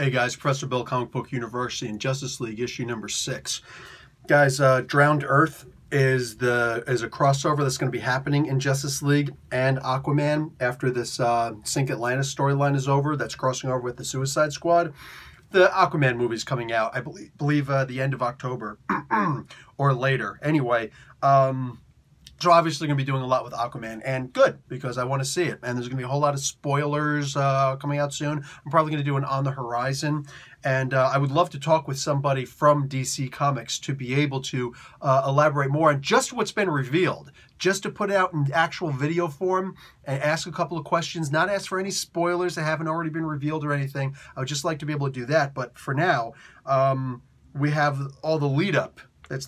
Hey guys, Professor Bill, Comic Book University and Justice League issue number 6. Guys, Drowned Earth is a crossover that's going to be happening in Justice League and Aquaman after this Sink Atlantis storyline is over. That's crossing over with the Suicide Squad. The Aquaman movie is coming out, I believe the end of October or later. Anyway, so obviously going to be doing a lot with Aquaman, and good, because I want to see it. And there's going to be a whole lot of spoilers coming out soon. I'm probably going to do an On the Horizon. And I would love to talk with somebody from DC Comics to be able to elaborate more on just what's been revealed. Just to put it out in actual video form and ask a couple of questions, not ask for any spoilers that haven't already been revealed or anything. I would just like to be able to do that. But for now, we have all the lead up that's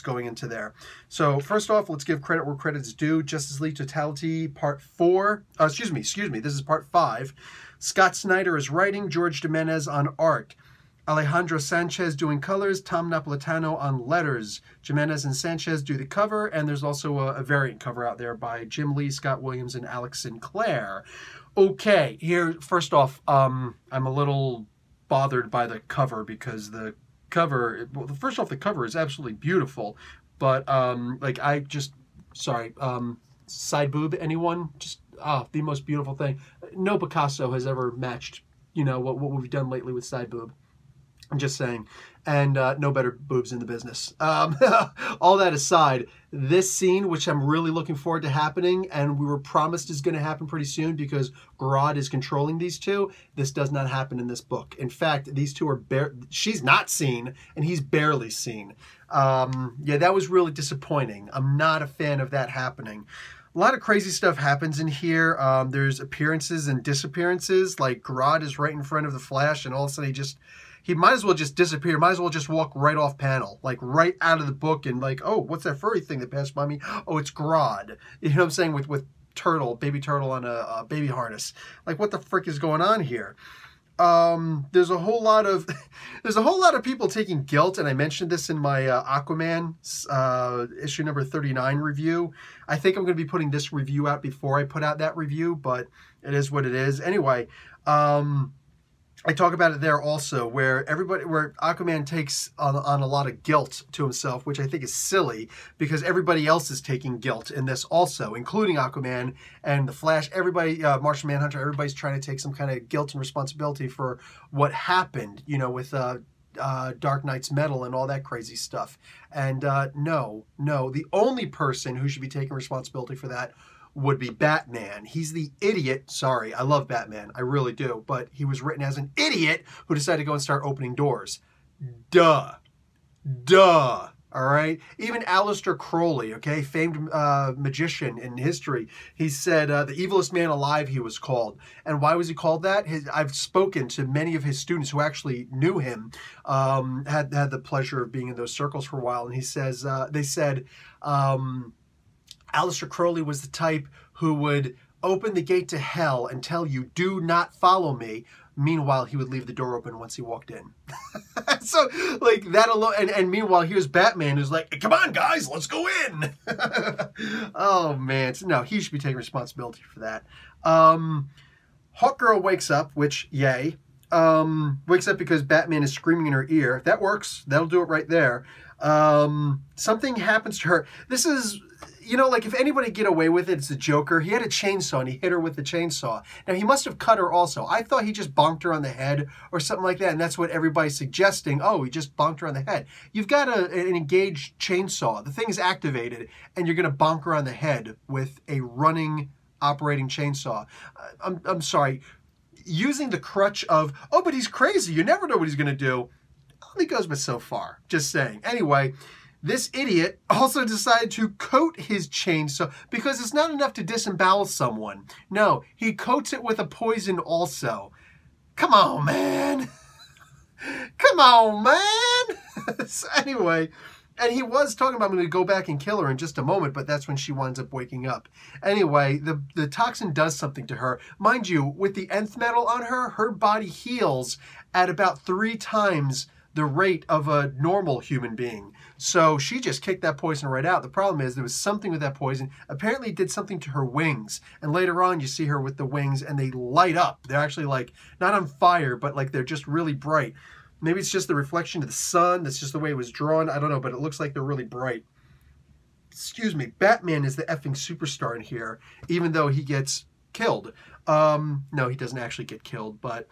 going into there. So first off, let's give credit where credit's due. Justice League Totality Part 4. Excuse me. This is Part 5. Scott Snyder is writing. George Jimenez on art. Alejandro Sanchez doing colors. Tom Napolitano on letters. Jimenez and Sanchez do the cover, and there's also a variant cover out there by Jim Lee, Scott Williams, and Alex Sinclair. Okay, here first off, I'm a little bothered by the cover because the cover, well, first off, the cover is absolutely beautiful, but like side boob, anyone? Just the most beautiful thing. No Picasso has ever matched, what we've done lately with side boob. I'm just saying. And no better boobs in the business. All that aside, this scene, which I'm really looking forward to happening, and we were promised is going to happen pretty soon because Grodd is controlling these two, this does not happen in this book. In fact, these two are she's not seen, and he's barely seen. Yeah, that was really disappointing. I'm not a fan of that happening. A lot of crazy stuff happens in here. There's appearances and disappearances, like Grodd is right in front of the Flash, and all of a sudden he might as well just disappear. Might as well just walk right off panel, like right out of the book, and like, oh, what's that furry thing that passed by me? Oh, it's Grodd. You know what I'm saying? With baby turtle on a baby harness. Like, what the frick is going on here? There's a whole lot of people taking guilt, and I mentioned this in my Aquaman issue number 39 review. I think I'm going to be putting this review out before I put out that review, but it is what it is. Anyway, I talk about it there also, where Aquaman takes on a lot of guilt to himself, which I think is silly because everybody else is taking guilt in this also, including Aquaman and the Flash. Everybody, Martian Manhunter, everybody's trying to take some kind of guilt and responsibility for what happened, with Dark Knight's Metal and all that crazy stuff. And no, the only person who should be taking responsibility for that would be Batman. He's the idiot. Sorry, I love Batman. I really do. But he was written as an idiot who decided to go and start opening doors. Duh. All right? Even Aleister Crowley, okay, famed magician in history, he said the evilest man alive he was called. And why was he called that? I've spoken to many of his students who actually knew him, had the pleasure of being in those circles for a while, and he says, they said, Aleister Crowley was the type who would open the gate to hell and tell you, do not follow me. Meanwhile, he would leave the door open once he walked in. So, like, that alone. And meanwhile, here's Batman who's like, come on, guys, let's go in. Oh, man. So, no, he should be taking responsibility for that. Hawkgirl wakes up, which, yay. Wakes up because Batman is screaming in her ear. That works. That'll do it right there. Something happens to her. This is... like if anybody get away with it, it's the Joker. He had a chainsaw and he hit her with the chainsaw. Now, he must have cut her also. I thought he just bonked her on the head or something like that, and that's what everybody's suggesting. Oh, he just bonked her on the head. You've got an engaged chainsaw. The thing is activated, and you're going to bonk her on the head with a running, operating chainsaw. I'm sorry. Using the crutch of, oh, but he's crazy. You never know what he's going to do. Only goes but so far. Just saying. Anyway... This idiot also decided to coat his chainsaw because it's not enough to disembowel someone. No, he coats it with a poison also. Come on, man. Come on, man. So anyway, and he was talking about I'm going to go back and kill her in just a moment, but that's when she winds up waking up. Anyway, the toxin does something to her. Mind you, with the nth metal on her, her body heals at about 3 times the rate of a normal human being. So she just kicked that poison right out. The problem is there was something with that poison. Apparently it did something to her wings. And later on you see her with the wings and they light up. They're actually like, not on fire, but like they're just really bright. Maybe it's just the reflection of the sun. That's just the way it was drawn. I don't know, but it looks like they're really bright. Excuse me. Batman is the effing superstar in here, even though he gets killed. No, he doesn't actually get killed, but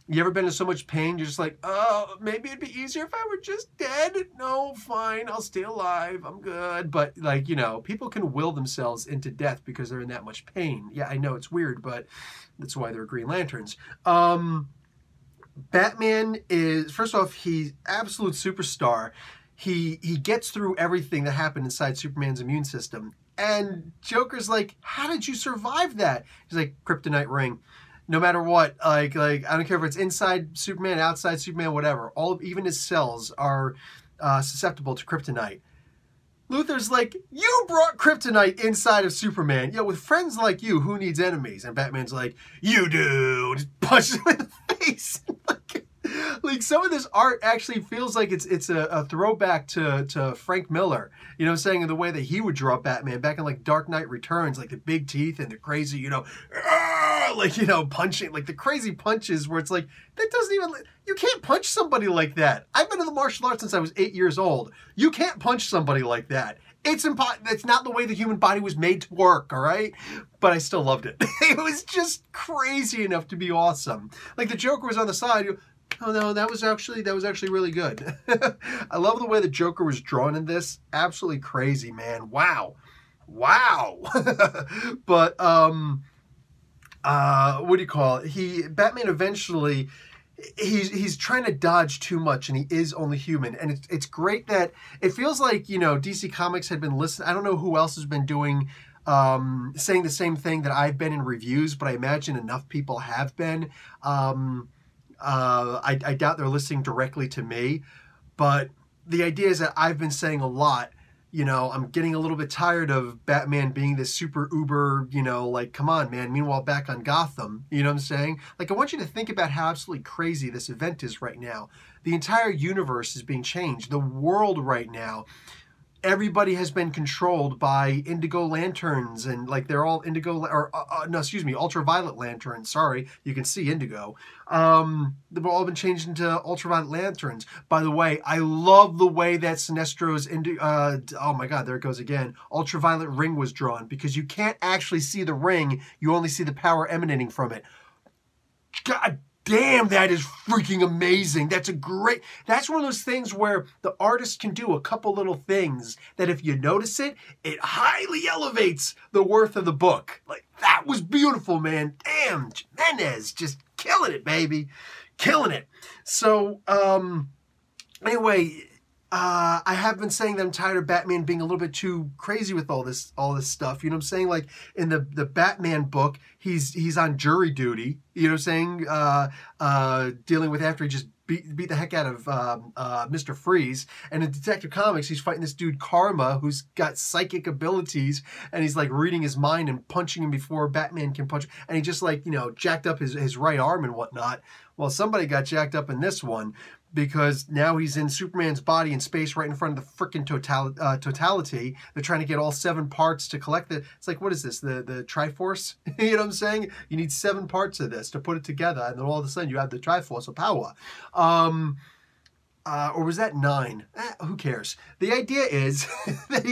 you ever been in so much pain, you're just like, oh, maybe it'd be easier if I were just dead. No, fine, I'll stay alive. I'm good. But, like, you know, people can will themselves into death because they're in that much pain. Yeah, I know it's weird, but that's why they're Green Lanterns. Batman is, first off, he's absolute superstar. He gets through everything that happened inside Superman's immune system. And Joker's like, how did you survive that? He's like, kryptonite ring. No matter what, like I don't care if it's inside Superman, outside Superman, whatever. Even his cells are susceptible to kryptonite. Luthor's like, you brought kryptonite inside of Superman. Yeah, with friends like you, who needs enemies? And Batman's like, you do. Just punches him in the face. Like some of this art actually feels like it's a throwback to Frank Miller. You know what I'm saying? In the way that he would draw Batman back in like Dark Knight Returns, like the big teeth and the crazy, you know, like, you know, punching, like the crazy punches where it's like, that doesn't even, you can't punch somebody like that. I've been in the martial arts since I was 8 years old. You can't punch somebody like that. It's impossible. That's not the way the human body was made to work, all right? But I still loved it. It was just crazy enough to be awesome. Like the Joker was on the side, oh no, that was actually really good. I love the way the Joker was drawn in this. Absolutely crazy, man. Wow. Wow. But what do you call it? Batman eventually, he's trying to dodge too much, and he is only human. And it's great that it feels like, you know, DC Comics had been listening. I don't know who else has been doing saying the same thing that I've been in reviews, but I imagine enough people have been. I doubt they're listening directly to me, but the idea is that I've been saying a lot, you know, I'm getting a little bit tired of Batman being this super uber, you know, like, come on, man. Meanwhile, back on Gotham, you know what I'm saying? Like, I want you to think about how absolutely crazy this event is right now. The entire universe is being changed. The world right now, everybody has been controlled by indigo lanterns, and like they're all indigo, or no, excuse me, ultraviolet lanterns. Sorry, you can see indigo. They've all been changed into ultraviolet lanterns. By the way, I love the way that Sinestro's oh my God, there it goes again. Ultraviolet ring was drawn, because you can't actually see the ring; you only see the power emanating from it. God damn, that is freaking amazing. That's one of those things where the artist can do a couple little things that if you notice it, it highly elevates the worth of the book. Like, that was beautiful, man. Damn, Jimenez, just killing it, baby. Killing it. So, anyway, I have been saying that I'm tired of Batman being a little bit too crazy with all this stuff. You know what I'm saying? Like in the Batman book, he's on jury duty. You know what I'm saying? Dealing with after he just beat the heck out of Mr. Freeze. And in Detective Comics, he's fighting this dude Karma, who's got psychic abilities, and he's like reading his mind and punching him before Batman can punch. And he just like, you know, jacked up his right arm and whatnot. Well, somebody got jacked up in this one, because now he's in Superman's body in space right in front of the frickin' Totality. They're trying to get all 7 parts to collect it. It's like, what is this, the Triforce? You know what I'm saying? You need 7 parts of this to put it together, and then all of a sudden you have the Triforce of power. Or was that 9? Who cares? The idea is that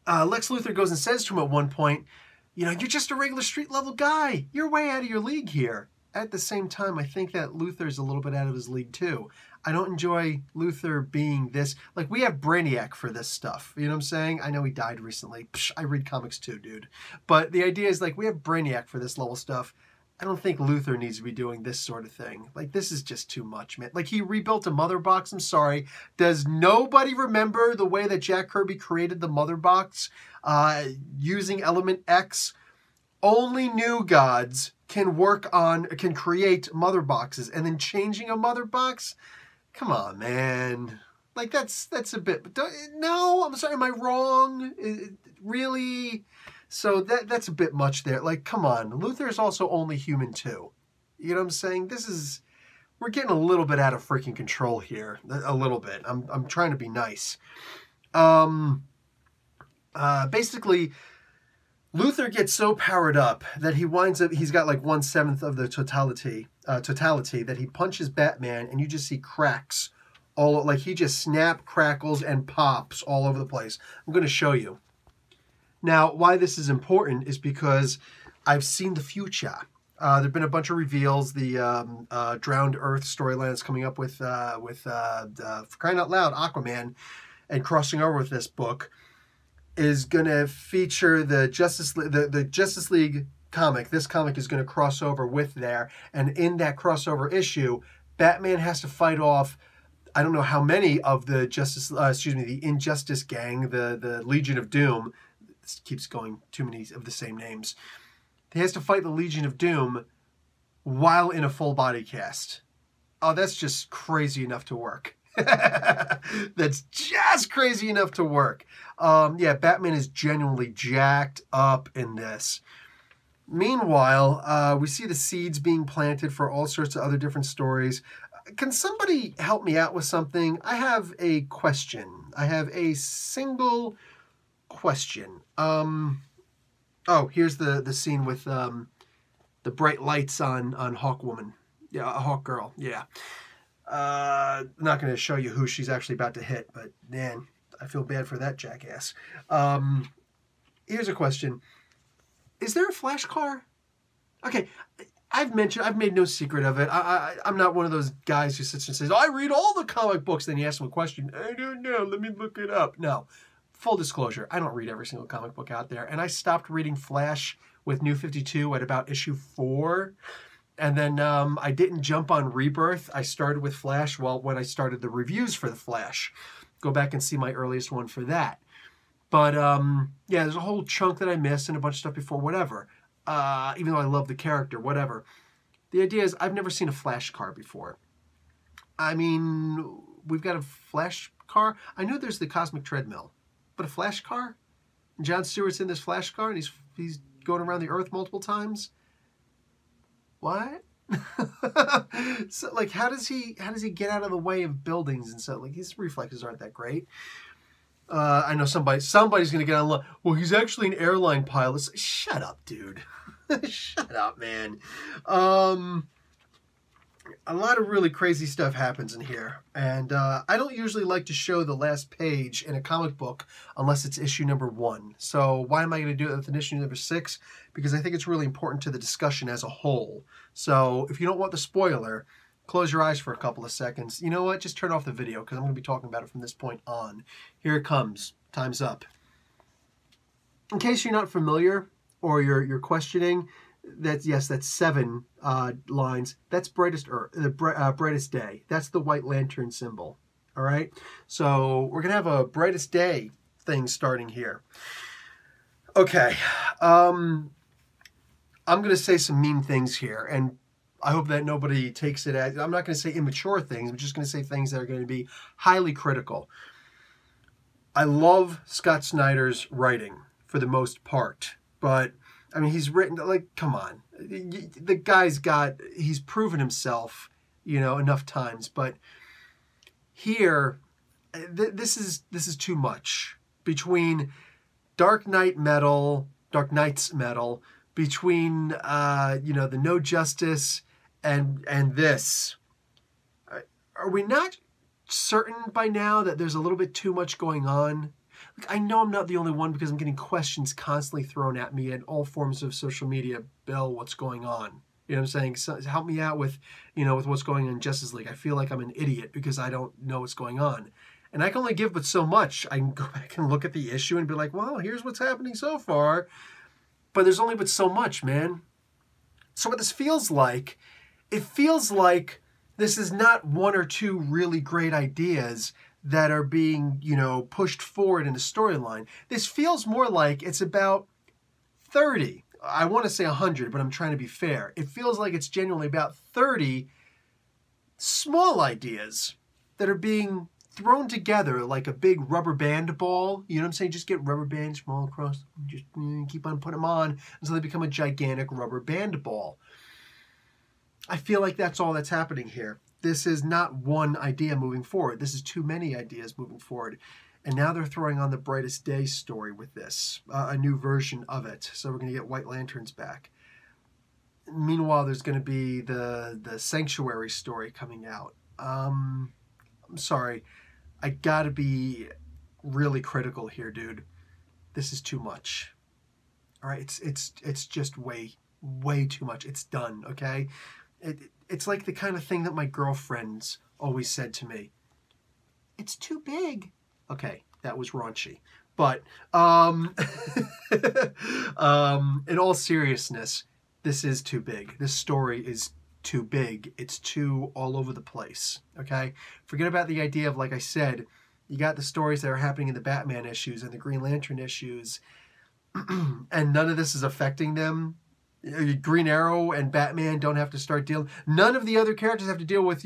Lex Luthor goes and says to him at one point, you know, you're just a regular street level guy. You're way out of your league here. At the same time, I think that Luthor's a little bit out of his league too. I don't enjoy Luthor being this, like, we have Brainiac for this stuff. You know what I'm saying? I know he died recently. Psh, I read comics too, dude. But the idea is, like, we have Brainiac for this level stuff. I don't think Luthor needs to be doing this sort of thing. Like, this is just too much, man. Like, he rebuilt a mother box. I'm sorry. Does nobody remember the way that Jack Kirby created the mother box using Element X? Only new gods can create mother boxes, and then changing a mother box? Come on, man. Like, that's a bit, no, I'm sorry, am I wrong? Really? So that's a bit much there. Like, come on. Luthor is also only human too. You know what I'm saying? This is, we're getting a little bit out of freaking control here. A little bit. I'm trying to be nice. Basically, Luther gets so powered up that he winds up, he's got like 1/7 of the totality that he punches Batman, and you just see cracks all, like he just crackles and pops all over the place. I'm going to show you. Now, why this is important is because I've seen the future. There have been a bunch of reveals. The Drowned Earth storyline is coming up with for crying out loud, Aquaman, and crossing over with this book is going to feature the Justice League comic. This comic is going to cross over with there, and in that crossover issue, Batman has to fight off, I don't know how many of the the Injustice gang, the Legion of Doom. This keeps going too many of the same names. He has to fight the Legion of Doom while in a full body cast. Oh, that's just crazy enough to work. That's just crazy enough to work. Yeah, Batman is genuinely jacked up in this. Meanwhile, we see the seeds being planted for all sorts of other different stories. Can somebody help me out with something? I have a question. I have a single question. Oh, here's the scene with the bright lights on Hawkwoman. Yeah, Hawk Girl. Yeah. I'm not going to show you who she's actually about to hit, but man, I feel bad for that jackass. Here's a question. Is there a Flash car? Okay, I've made no secret of it. I'm not one of those guys who sits and says, oh, I read all the comic books, then you ask them a question. I don't know, let me look it up. No. Full disclosure, I don't read every single comic book out there, and I stopped reading Flash with New 52 at about issue 4, and then I didn't jump on Rebirth. I started with Flash when I started the reviews for the Flash. Go back and see my earliest one for that. But yeah, there's a whole chunk that I missed and a bunch of stuff before, whatever. Even though I love the character, whatever. The idea is I've never seen a Flash car before. I mean, we've got a Flash car. I know there's the Cosmic Treadmill. But a Flash car? And Jon Stewart's in this Flash car and he's going around the Earth multiple times? What? So like how does he get out of the way of buildings and stuff? Like his reflexes aren't that great. I know somebody's gonna get on. Well, he's actually an airline pilot. Shut up, dude. Shut up, man. A lot of really crazy stuff happens in here, and I don't usually like to show the last page in a comic book unless it's issue number 1. So why am I going to do it with an issue number 6? Because I think it's really important to the discussion as a whole. So if you don't want the spoiler, close your eyes for a couple of seconds. You know what? Just turn off the video because I'm going to be talking about it from this point on. Here it comes. Time's up. In case you're not familiar or you're questioning, that's 7 lines. That's brightest day. That's the white lantern symbol. All right. So we're gonna have a brightest day thing starting here. Okay. I'm gonna say some mean things here, and I hope that nobody takes it as. I'm not gonna say immature things. I'm just gonna say things that are going to be highly critical. I love Scott Snyder's writing for the most part, but I mean, he's written, like, come on. The guy's he's proven himself, you know, enough times. But here, this is too much. Between Dark Knight's metal, between, you know, the No Justice and this. Are we not certain by now that there's a little bit too much going on? I know I'm not the only one because I'm getting questions constantly thrown at me in all forms of social media. Bill, what's going on? You know what I'm saying? So, help me out with, you know, with what's going on in Justice League. I feel like I'm an idiot because I don't know what's going on. And I can only give but so much. I can go back and look at the issue and be like, well, here's what's happening so far. But there's only but so much, man. So what this feels like, it feels like this is not 1 or 2 really great ideas that are being, you know, pushed forward in the storyline. This feels more like it's about 30. I want to say 100, but I'm trying to be fair. It feels like it's genuinely about 30 small ideas that are being thrown together like a big rubber band ball. You know what I'm saying? Just get rubber bands from all across, just keep on putting them on until they become a gigantic rubber band ball. I feel like that's all that's happening here. This is not one idea moving forward. This is too many ideas moving forward. And now they're throwing on the Brightest Day story with this, a new version of it. So we're going to get White Lanterns back. Meanwhile, there's going to be the Sanctuary story coming out. I'm sorry. I got to be really critical here, dude. This is too much. All right, it's just way too much. It's done, okay? It's like the kind of thing that my girlfriends always said to me. It's too big. Okay, that was raunchy. But in all seriousness, this is too big. This story is too big. It's too all over the place, okay? Forget about the idea of, like I said, you got the stories that are happening in the Batman issues and the Green Lantern issues, and none of this is affecting them. Green Arrow and Batman don't have to start dealing. None of the other characters have to deal with,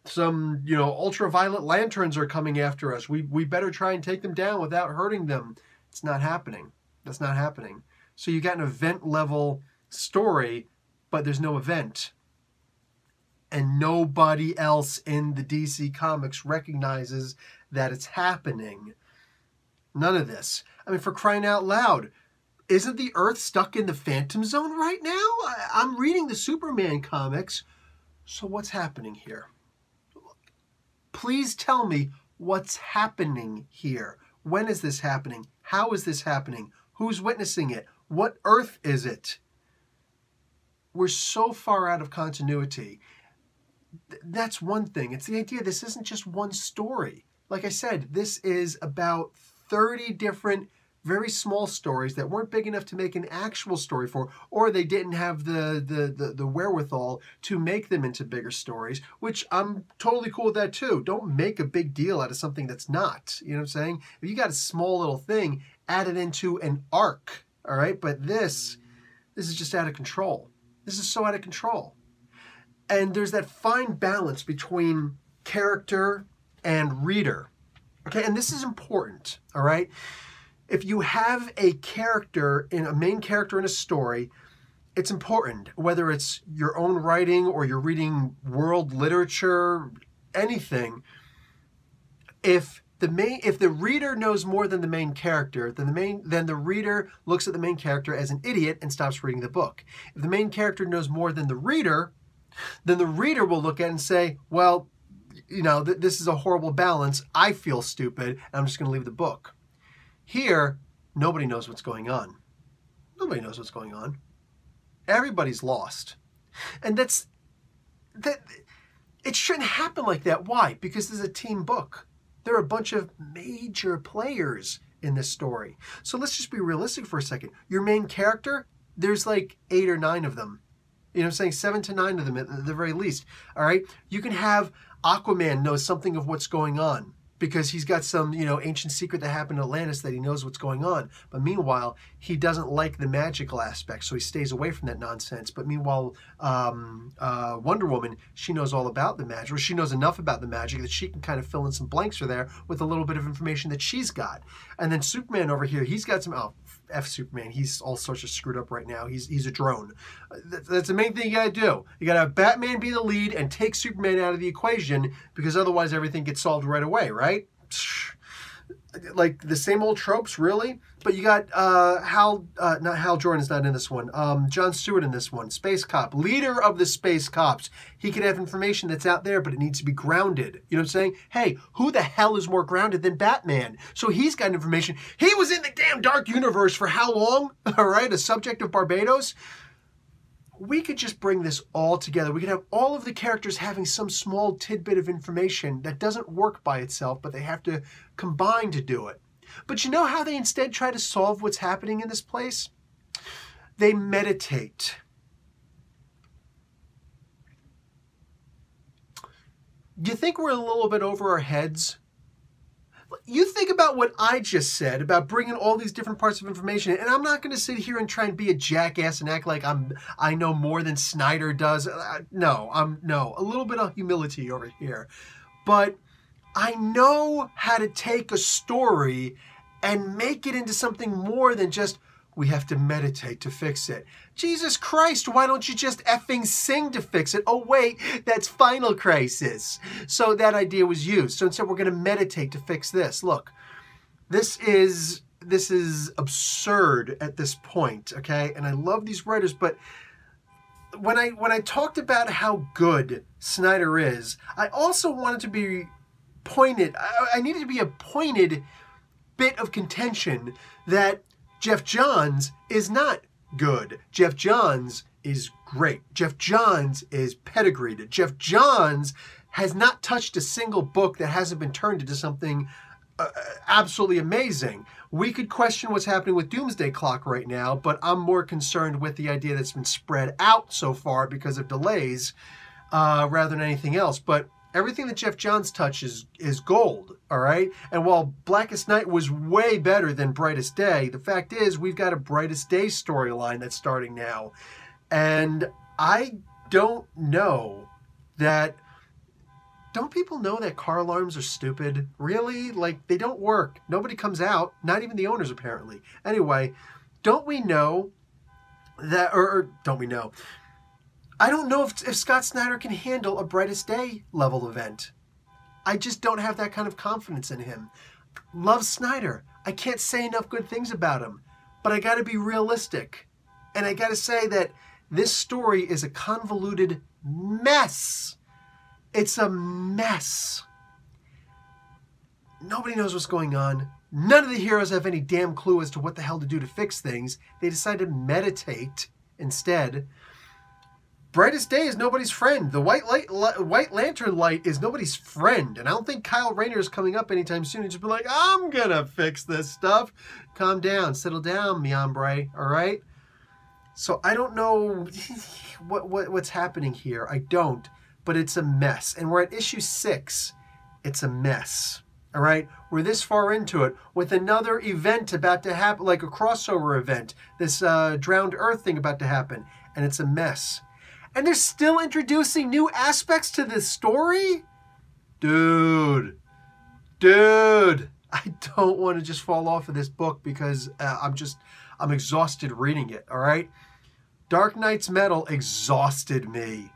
some, ultraviolet lanterns are coming after us. We better try and take them down without hurting them. It's not happening. That's not happening. So you got an event level story, but there's no event. And nobody else in the DC Comics recognizes that it's happening. None of this. I mean, for crying out loud, isn't the Earth stuck in the Phantom Zone right now? I'm reading the Superman comics. So what's happening here? Please tell me what's happening here. When is this happening? How is this happening? Who's witnessing it? What Earth is it? We're so far out of continuity. That's one thing. It's the idea this isn't just one story. Like I said, this is about 30 different very small stories that weren't big enough to make an actual story for, or they didn't have the wherewithal to make them into bigger stories, which I'm totally cool with that too. Don't make a big deal out of something that's not. You know what I'm saying? If you got a small little thing, add it into an arc, all right? But this is just out of control. This is so out of control. And there's that fine balance between character and reader, okay? And this is important, all right? If you have a character, a main character in a story, it's important, whether it's your own writing or you're reading world literature, anything. If the reader knows more than the main character, then the reader looks at the main character as an idiot and stops reading the book. If the main character knows more than the reader, then the reader will look at it and say, well, this is a horrible balance. I feel stupid, and I'm just going to leave the book. Here, nobody knows what's going on. Nobody knows what's going on. Everybody's lost. And that it shouldn't happen like that. Why? Because this is a team book. There are a bunch of major players in this story. So let's just be realistic for a second. Your main character, there's like 8 or 9 of them. You know what I'm saying? 7 to 9 of them at the very least. All right? You can have Aquaman know something of what's going on, because he's got some, ancient secret that happened in Atlantis that he knows what's going on. But meanwhile, he doesn't like the magical aspect, so he stays away from that nonsense. But meanwhile, Wonder Woman, she knows all about the magic, or she knows enough about the magic that she can kind of fill in some blanks for there with a little bit of information that she's got. And then Superman over here, he's got some, F Superman, he's all sorts of screwed up right now. He's a drone. That's the main thing you gotta do. You gotta have Batman be the lead and take Superman out of the equation, because otherwise everything gets solved right away, right? Like the same old tropes, really? But you got not Hal Jordan's not in this one. John Stewart in this one. Space Cop, leader of the Space Cops. He could have information that's out there, but it needs to be grounded. You know what I'm saying? Hey, who the hell is more grounded than Batman? So he's got information. He was in the damn dark universe for how long? All right, a subject of Barbados. We could just bring this all together. We could have all of the characters having some small tidbit of information that doesn't work by itself, but they have to combine to do it. But you know how they instead try to solve what's happening in this place? They meditate. Do you think we're a little bit over our heads? You think about what I just said about bringing all these different parts of information, and I'm not going to sit here and try and be a jackass and act like I know more than Snyder does. No, a little bit of humility over here. But I know how to take a story and make it into something more than just we have to meditate to fix it. Jesus Christ, why don't you just effing sing to fix it? Oh wait, that's Final Crisis. So that idea was used. So instead we're going to meditate to fix this. Look, this is absurd at this point, okay? And I love these writers, but when I talked about how good Snyder is, I also wanted to be pointed. I needed to be a pointed bit of contention that Jeff Johns is not good. Jeff Johns is great. Jeff Johns is pedigreed. Jeff Johns has not touched a single book that hasn't been turned into something absolutely amazing. We could question what's happening with Doomsday Clock right now, but I'm more concerned with the idea that's been spread out so far because of delays rather than anything else. But everything that Jeff Johns touches is gold, all right? And while Blackest Night was way better than Brightest Day, the fact is we've got a Brightest Day storyline that's starting now. And I don't know that... Don't people know that car alarms are stupid? Really? Like, they don't work. Nobody comes out. Not even the owners, apparently. Anyway, don't we know that... Or don't we know... I don't know if Scott Snyder can handle a Brightest Day level event. I just don't have that kind of confidence in him. Love Snyder. I can't say enough good things about him. But I got to be realistic. And I got to say that this story is a convoluted mess. It's a mess. Nobody knows what's going on. None of the heroes have any damn clue as to what the hell to do to fix things. They decide to meditate instead. Brightest Day is nobody's friend. The White Lantern light is nobody's friend. And I don't think Kyle Rayner is coming up anytime soon. He'll just be like, I'm going to fix this stuff. Calm down. Settle down, mi hombre. All right? So I don't know what's happening here. I don't. But it's a mess. And we're at issue 6. It's a mess. All right? We're this far into it with another event about to happen, like a crossover event. This Drowned Earth thing about to happen. And it's a mess. And they're still introducing new aspects to this story? Dude. I don't want to just fall off of this book because I'm exhausted reading it, all right? Dark Knight's Metal exhausted me.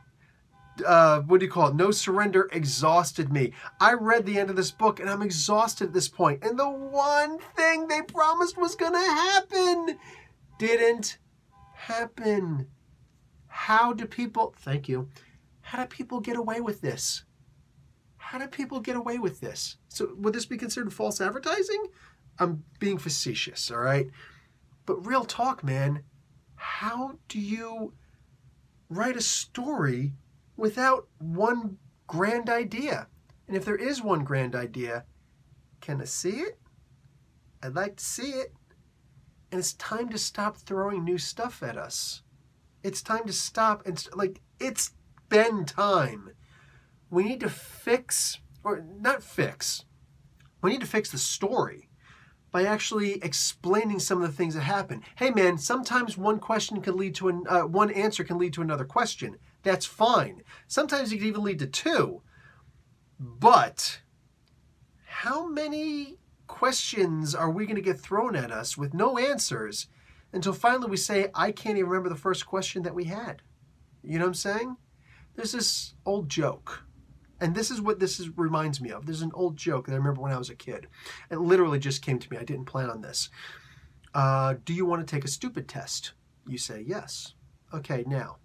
What do you call it? No Surrender exhausted me. I read the end of this book and I'm exhausted at this point. And the one thing they promised was going to happen didn't happen. How do people... Thank you. How do people get away with this? How do people get away with this? So would this be considered false advertising? I'm being facetious, all right? But real talk, man. How do you write a story without one grand idea? And if there is one grand idea, can I see it? I'd like to see it. And it's time to stop throwing new stuff at us. It's time to stop and, it's been time. We need to fix, or not fix, we need to fix the story by actually explaining some of the things that happen. Hey man, sometimes one question can lead to one answer can lead to another question. That's fine. Sometimes it can even lead to 2. But how many questions are we going to get thrown at us with no answers until finally we say, I can't even remember the first question that we had? You know what I'm saying? There's this old joke. And this is what reminds me of. There's an old joke that I remember when I was a kid. It literally just came to me. I didn't plan on this. Do you want to take a stupid test? You say yes. Okay, now,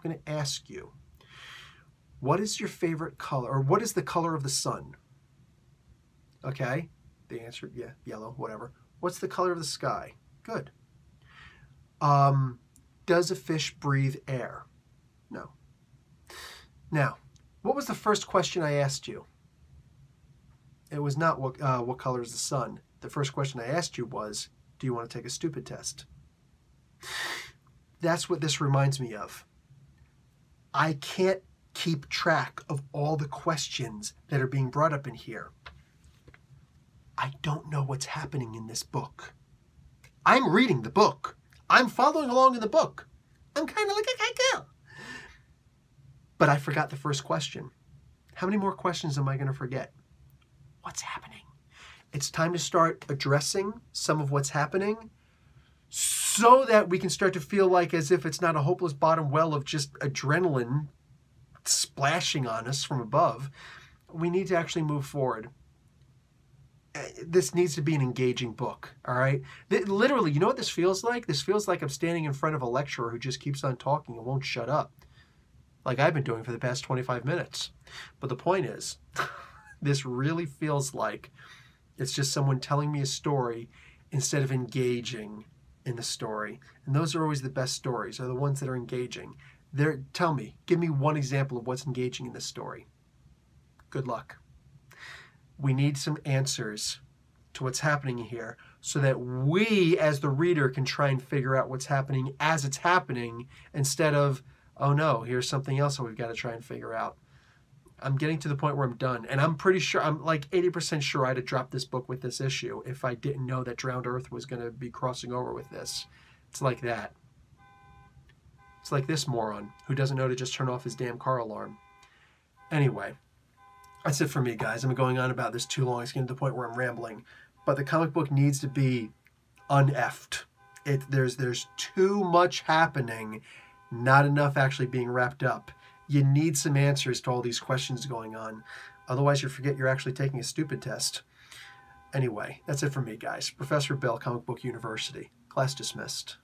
I'm going to ask you, what is your favorite color, or what is the color of the sun? Okay, the answer, yeah, yellow, whatever. What's the color of the sky? Good. Does a fish breathe air? No. Now, what was the first question I asked you? It was not what color is the sun. The first question I asked you was, do you want to take a stupid test? That's what this reminds me of. I can't keep track of all the questions that are being brought up in here. I don't know what's happening in this book. I'm reading the book. I'm following along in the book. I'm kind of like a girl. But I forgot the first question. How many more questions am I going to forget? What's happening? It's time to start addressing some of what's happening so that we can start to feel like as if it's not a hopeless bottom well of just adrenaline splashing on us from above. We need to actually move forward. This needs to be an engaging book, all right? Literally, you know what this feels like? This feels like I'm standing in front of a lecturer who just keeps on talking and won't shut up, like I've been doing for the past 25 minutes. But the point is, this really feels like it's just someone telling me a story instead of engaging in the story. And those are always the best stories, are the ones that are engaging. Tell me, give me one example of what's engaging in this story. Good luck. We need some answers to what's happening here so that we, as the reader, can try and figure out what's happening as it's happening instead of, oh no, here's something else that we've got to try and figure out. I'm getting to the point where I'm done. And I'm pretty sure, I'm like 80% sure I'd have dropped this book with this issue if I didn't know that Drowned Earth was going to be crossing over with this. It's like that. It's like this moron who doesn't know to just turn off his damn car alarm. Anyway, that's it for me, guys. I'm going on about this too long. It's getting to the point where I'm rambling. But the comic book needs to be un-effed. There's too much happening, not enough actually being wrapped up. You need some answers to all these questions going on. Otherwise, you forget you're actually taking a stupid test. Anyway, that's it for me, guys. Professor Bill, Comic Book University. Class dismissed.